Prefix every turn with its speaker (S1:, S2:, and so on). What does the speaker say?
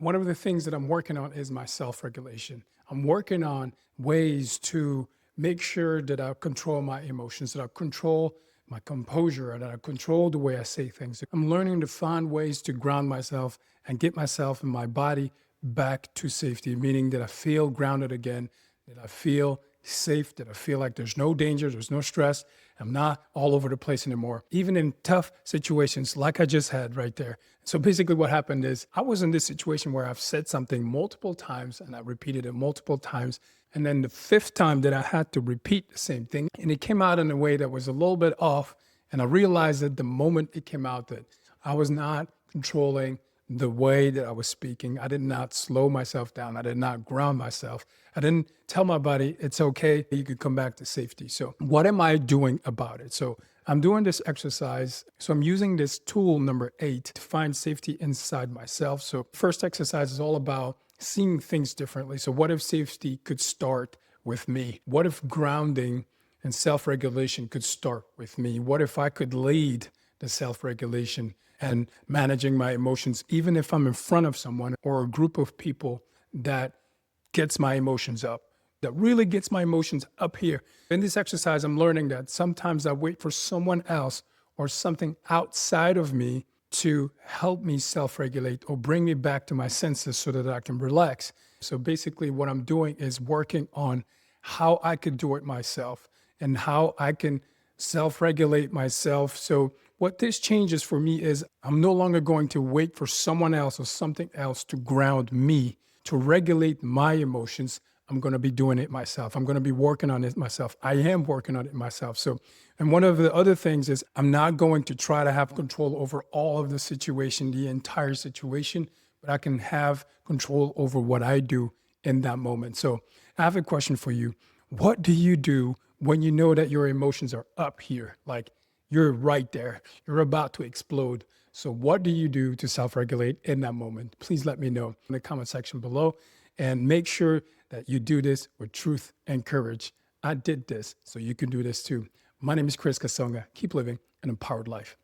S1: One of the things that I'm working on is my self-regulation. I'm working on ways to make sure that I control my emotions, that I control my composure, that I control the way I say things. I'm learning to find ways to ground myself and get myself and my body back to safety, meaning that I feel grounded again, that I feel safe, that I feel like there's no danger, there's no stress. I'm not all over the place anymore, even in tough situations like I just had right there. So basically, what happened is I was in this situation where I've said something multiple times and I repeated it multiple times. And then the fifth time that I had to repeat the same thing, and it came out in a way that was a little bit off. And I realized that the moment it came out that I was not controlling the way that I was speaking. I did not slow myself down. I did not ground myself. I didn't tell my body, it's okay, you could come back to safety. So what am I doing about it? So I'm doing this exercise. So I'm using this tool number 8 to find safety inside myself. So first exercise is all about seeing things differently. So what if safety could start with me? What if grounding and self-regulation could start with me? What if I could lead the self-regulation and managing my emotions, even if I'm in front of someone or a group of people that gets my emotions up, that really gets my emotions up here. In this exercise, I'm learning that sometimes I wait for someone else or something outside of me to help me self-regulate or bring me back to my senses so that I can relax. So basically what I'm doing is working on how I could do it myself and how I can self-regulate myself. So what this changes for me is I'm no longer going to wait for someone else or something else to ground me, to regulate my emotions. I'm going to be doing it myself. I'm going to be working on it myself. I am working on it myself. So, and one of the other things is I'm not going to try to have control over all of the situation, the entire situation, but I can have control over what I do in that moment. So I have a question for you. What do you do when you know that your emotions are up here? Like you're right there, you're about to explode. So what do you do to self-regulate in that moment? Please let me know in the comment section below, and make sure that you do this with truth and courage. I did this, so you can do this too. My name is Chris Kasonga. Keep living an empowered life.